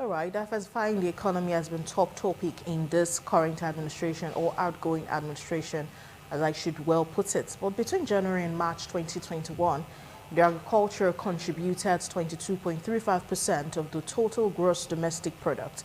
All right, diversifying the economy has been top topic in this current administration or outgoing administration, as I should well put it. But between January and March 2021, the agriculture contributed 22.35% of the total gross domestic product.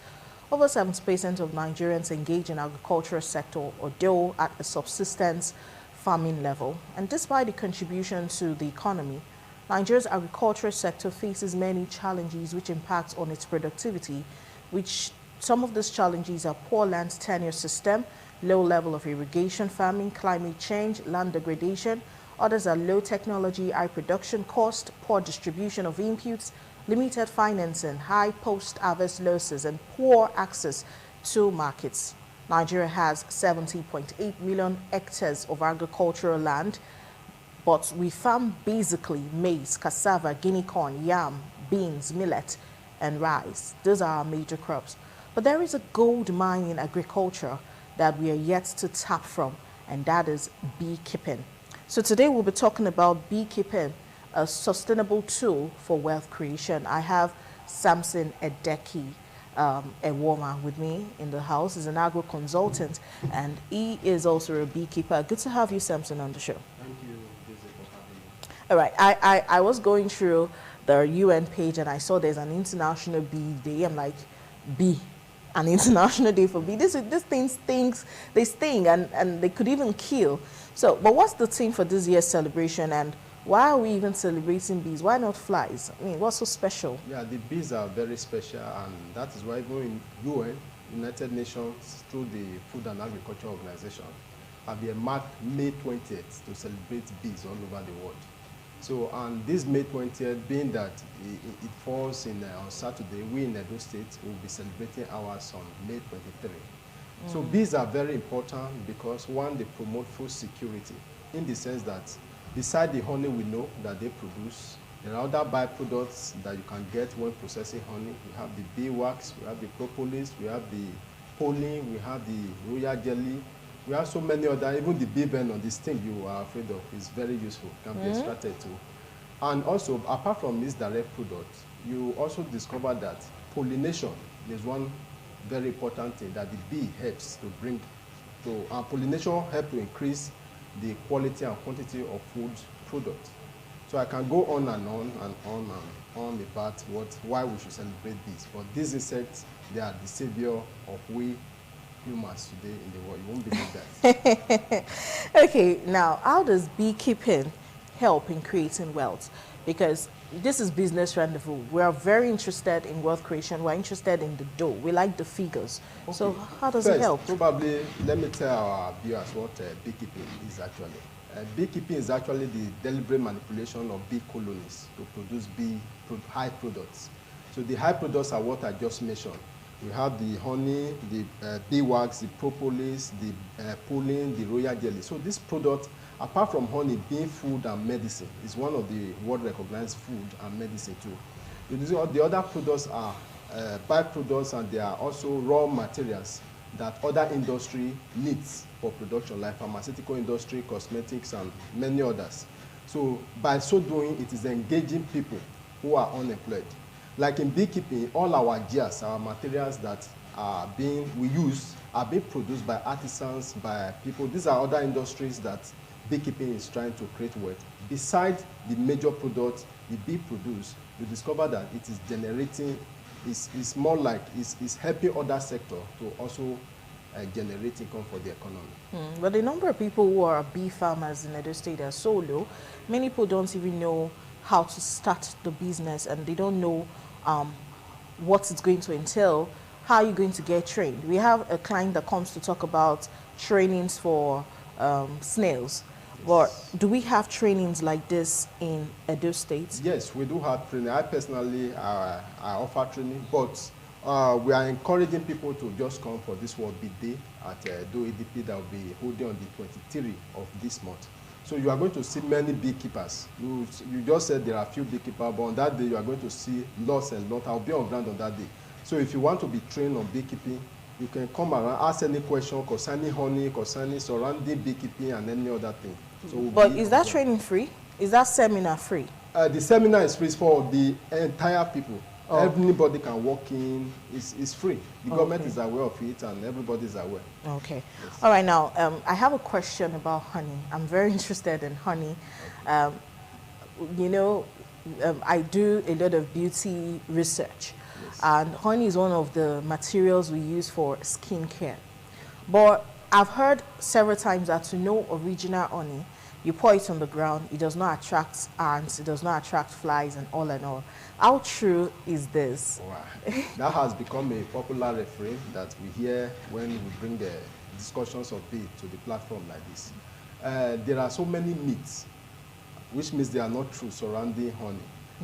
Over 70% of Nigerians engage in agricultural sector, although at a subsistence farming level. And despite the contribution to the economy, Nigeria's agricultural sector faces many challenges which impact on its productivity, which some of these challenges are poor land tenure system, low level of irrigation farming, climate change, land degradation. Others are low technology, high production cost, poor distribution of inputs, limited financing, high post-harvest losses, and poor access to markets. Nigeria has 70.8 million hectares of agricultural land, but we farm basically maize, cassava, guinea corn, yam, beans, millet, and rice. Those are our major crops. But there is a gold mine in agriculture that we are yet to tap from, and that is beekeeping. So today we'll be talking about beekeeping, a sustainable tool for wealth creation. I have Samson Edeki Ewoma with me in the house. He's an agro consultant, and he is also a beekeeper. Good to have you, Samson, on the show. Thank you. All right, I was going through the UN page and I saw there's an International Bee Day. I'm like, bee, an International Day for bee. These things stings, they sting and they could even kill. So, but what's the theme for this year's celebration, and why are we even celebrating bees? Why not flies? I mean, what's so special? Yeah, the bees are very special, and that is why even in UN, United Nations, through the Food and Agriculture Organization, have been marked May 20th to celebrate bees all over the world. So, and this May 20th, being that it falls in on Saturday, we in Edo State will be celebrating ours on May 23. So bees are very important because, one, they promote food security in the sense that beside the honey we know that they produce, there are other byproducts that you can get when processing honey. We have the bee wax, we have the propolis, we have the pollen, we have the royal jelly. We have so many other, even the bee venom, this thing you are afraid of is very useful, can be extracted too. And also, apart from this direct product, you also discover that pollination is one very important thing that the bee helps to bring. So pollination helps to increase the quality and quantity of food product. So I can go on and on and on and on about why we should celebrate bees. But these insects, they are the savior of we humans today in the world. You won't believe that. Okay, now how does beekeeping help in creating wealth? Because this is Business Rendezvous. We are very interested in wealth creation. We're interested in the dough. We like the figures. Okay. So how does it help? Probably, let me tell our viewers what beekeeping is actually. Beekeeping is actually the deliberate manipulation of bee colonies to produce high products. So the high products are what I just mentioned. We have the honey, the bee wax, the propolis, the pollen, the royal jelly. So this product, apart from honey being food and medicine, is one of the world-recognized food and medicine too. The other products are byproducts, and they are also raw materials that other industry needs for production, like pharmaceutical industry, cosmetics, and many others. So by so doing, it is engaging people who are unemployed. Like in beekeeping, all our gears, our materials that we use are being produced by artisans, by people. These are other industries that beekeeping is trying to create wealth. Besides the major products the bee produce, you discover that it is generating, it's more like it's helping other sectors to also generate income for the economy. But the number of people who are bee farmers in Edo State are so low. Many people don't even know how to start the business, and they don't know what it's going to entail. How are you going to get trained? We have a client that comes to talk about trainings for snails. Yes. But do we have trainings like this in Edo State? Yes, we do have training. I personally I offer training, but we are encouraging people to just come for this World Bee Day at Edo EDP that will be holding on the 23rd of this month. So you are going to see many beekeepers. You just said there are a few beekeepers, but on that day you are going to see lots and lots. I'll be on ground on that day. So if you want to be trained on beekeeping, you can come around, ask any question concerning honey, concerning surrounding beekeeping and any other thing. So but is that training free? Is that seminar free? The seminar is free for the entire people. Everybody can walk in. It's free. The government Okay. is aware of it, and everybody is aware. Okay. Yes. All right. Now, I have a question about honey. I'm very interested in honey. Um, you know, I do a lot of beauty research, Yes. and honey is one of the materials we use for skincare. But I've heard several times that to know original honey, you pour it on the ground, it does not attract ants, it does not attract flies, and all and all. How true is this? Wow. That has become a popular refrain that we hear when we bring the discussions of bee to the platform like this. There are so many myths, which means they are not true, surrounding honey.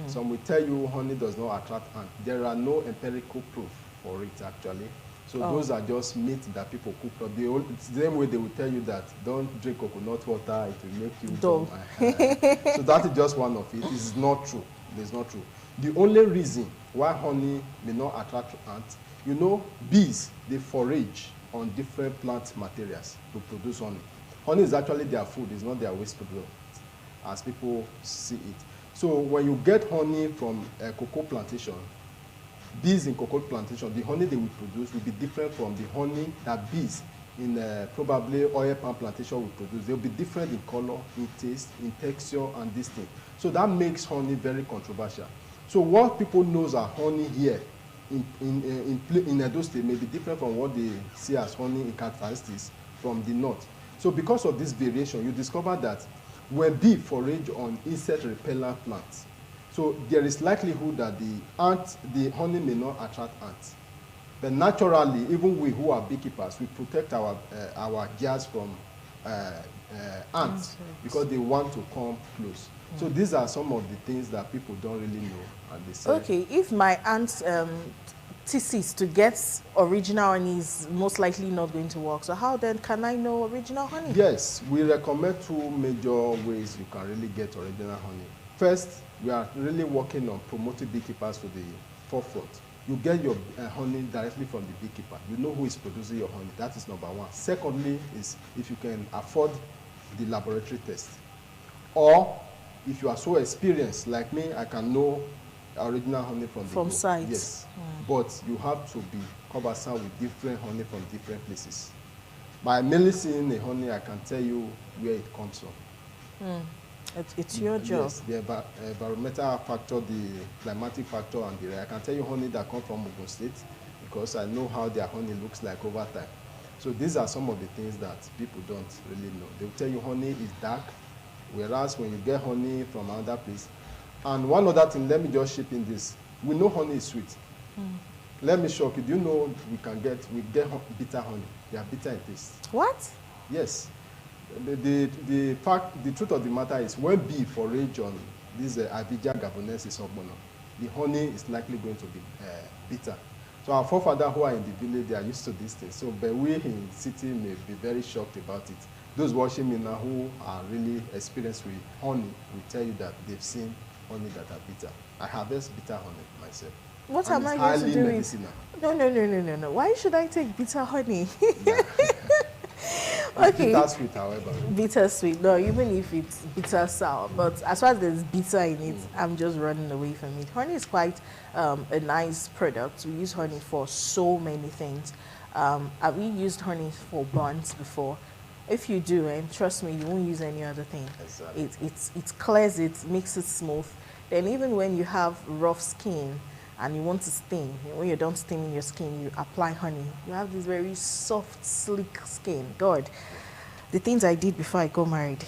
Some will tell you honey does not attract ants. There are no empirical proof for it, actually. So those are just myths that people cook up. It's the same way they will tell you that don't drink coconut water, it will make you Dull. dumb. So that is just one of it. It is not true. It is not true. The only reason why honey may not attract ants, you know, bees, they forage on different plant materials to produce honey. Honey is actually their food, it's not their waste product, as people see it. So when you get honey from a cocoa plantation, bees in cocoa plantation, the honey they will produce will be different from the honey that bees in probably oil palm plantation will produce. They'll be different in color, in taste, in texture, and this thing. So that makes honey very controversial. So what people knows are honey here in Edo State may be different from what they see as honey in characteristics from the north. So because of this variation, you discover that when bee forage on insect repellent plants, so there is likelihood that the honey may not attract ants. But naturally, even we who are beekeepers, we protect our jars from ants because they want to come close. So these are some of the things that people don't really know, and they say. Okay, if my aunt's thesis to get original honey is most likely not going to work, so how then can I know original honey? Yes, we recommend two major ways you can really get original honey. First, we are really working on promoting beekeepers to the forefront. You get your honey directly from the beekeeper. You know who is producing your honey. That is number one. Secondly is if you can afford the laboratory test. Or if you are so experienced like me, I can know original honey from the sites. Yes. But you have to be conversant with different honey from different places. By merely seeing a honey, I can tell you where it comes from. It's your job. Yes, the environmental factor, the climatic factor, and I can tell you honey that comes from Ogun State because I know how their honey looks like over time. So these are some of the things that people don't really know. They'll tell you honey is dark, whereas when you get honey from another place. And one other thing, let me just chip in this. We know honey is sweet. Let me shock you. Do you know we get bitter honey? They are bitter in taste. What? Yes. The truth of the matter is when bee forage on this Avija gabonensis ogbono, the honey is likely going to be bitter. So our forefathers who are in the village, they are used to these things. So but we in the city may be very shocked about it. Those watching me now who are really experienced with honey will tell you that they've seen honey that are bitter. I harvest bitter honey myself. What and am I going to do medicinal. No. Why should I take bitter honey? Yeah. Okay. Bittersweet, however. Bittersweet. No, even if it's bitter sour. But as far as there's bitter in it, I'm just running away from it. Honey is quite a nice product. We use honey for so many things. Have we used honey for buns before? If you do, and trust me, you won't use any other thing. Exactly. It clears it, makes it smooth. Then even when you have rough skin and you want to steam, when you're done steaming your skin, you apply honey. You have this very soft, sleek skin. God, the things I did before I got married.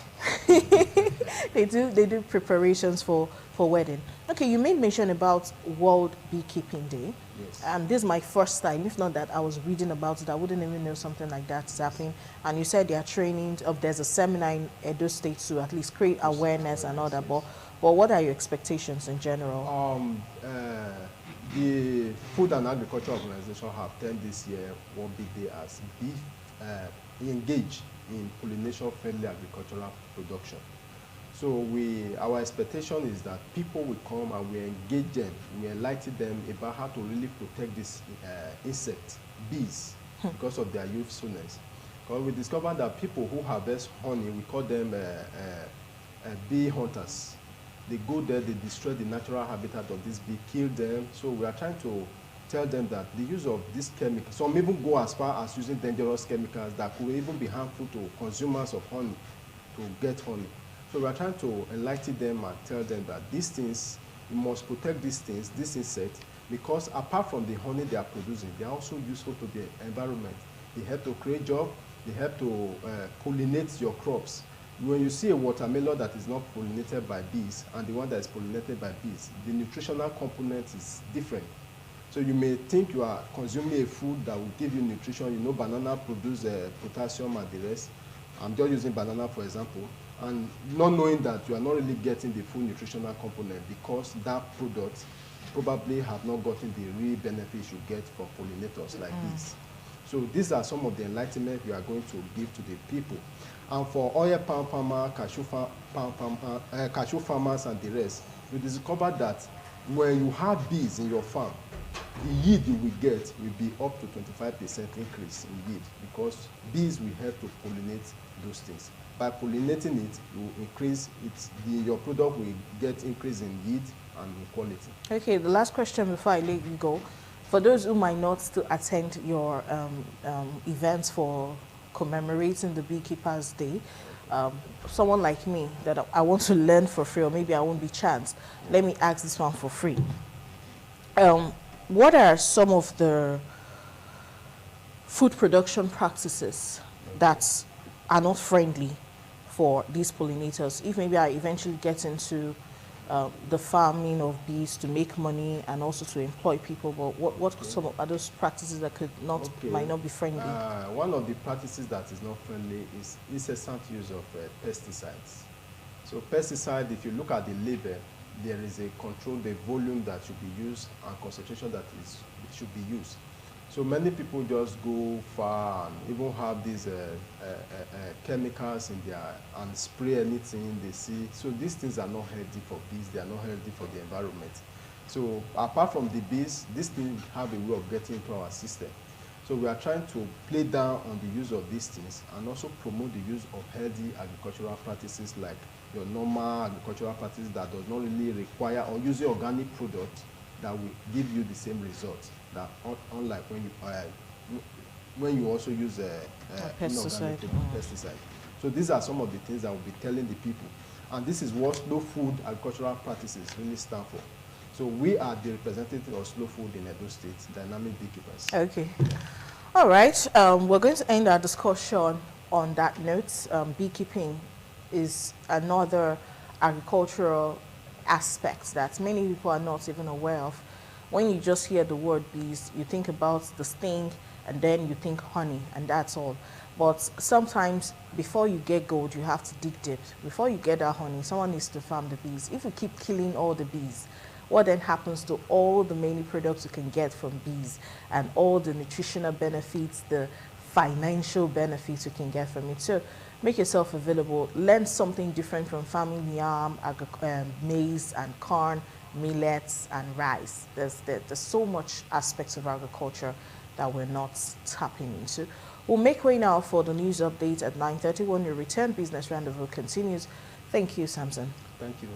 They do preparations for wedding. Okay, you made mention about World Beekeeping Day. Yes. And this is my first time. If not that I was reading about it, I wouldn't even know something like that is happening. And you said they are training, there's a seminar in Edo State to at least create awareness and all that. But what are your expectations in general? The Food and Agriculture Organization have termed this year World Bee Day as engage in pollination-friendly agricultural production. So our expectation is that people will come and we engage them, we enlighten them about how to really protect these insects, bees, because of their usefulness. Because we discovered that people who harvest honey, we call them bee hunters. They go there, they destroy the natural habitat of this bee, kill them. So we are trying to tell them that the use of these chemicals, some even go as far as using dangerous chemicals that could even be harmful to consumers of honey, to get honey. So we are trying to enlighten them and tell them that these things, you must protect these things, this insect, because apart from the honey they are producing, they are also useful to the environment. They help to create jobs, they help to pollinate your crops. When you see a watermelon that is not pollinated by bees and the one that is pollinated by bees, the nutritional component is different. So you may think you are consuming a food that will give you nutrition. You know, banana produces potassium and the rest. I'm just using banana for example, and not knowing that you are not really getting the full nutritional component because that product probably have not gotten the real benefits you get from pollinators like this. So these are some of the enlightenment we are going to give to the people. And for oil palm farmer, cashew farmers and the rest, we discovered that when you have bees in your farm, the yield you will get will be up to 25% increase in yield because bees will help to pollinate those things. By pollinating it, you will increase your product will get increase in yield and in quality. Okay, the last question before I let you go. For those who might not still attend your events for commemorating the Beekeepers' Day, someone like me that I want to learn for free, or maybe I won't be chanced, let me ask this one for free. What are some of the food production practices that are not friendly for these pollinators? If maybe I eventually get into the farming of bees to make money and also to employ people, but what some of those practices that could not might not be friendly? One of the practices that is not friendly is incessant use of pesticides. So pesticide, if you look at the label, there is a control, the volume that should be used and concentration that should be used. So many people just go far and even have these chemicals in their, and spray anything they see. So these things are not healthy for bees, they are not healthy for the environment. So apart from the bees, these things have a way of getting into our system. So we are trying to play down on the use of these things and also promote the use of healthy agricultural practices like your normal agricultural practices that does not really require or using organic products that will give you the same results. That unlike when you also use pesticide. Pesticide. So these are some of the things that we'll be telling the people. And this is what slow food agricultural practices really stand for. So we are the representative of slow food in Edo State, Dynamic Beekeepers. Okay. All right. We're going to end our discussion on that note. Beekeeping is another agricultural aspect that many people are not even aware of. When you just hear the word bees, you think about the sting and then you think honey and that's all. But sometimes before you get gold, you have to dig deep. Before you get that honey, someone needs to farm the bees. If you keep killing all the bees, what then happens to all the many products you can get from bees and all the nutritional benefits, the financial benefits you can get from it? So make yourself available. Learn something different from farming yam, maize and corn, millets and rice. There's so much aspects of agriculture that we're not tapping into. We'll make way now for the news update at 9:30 when we return. Business Rendezvous continues. Thank you, Samson. Thank you.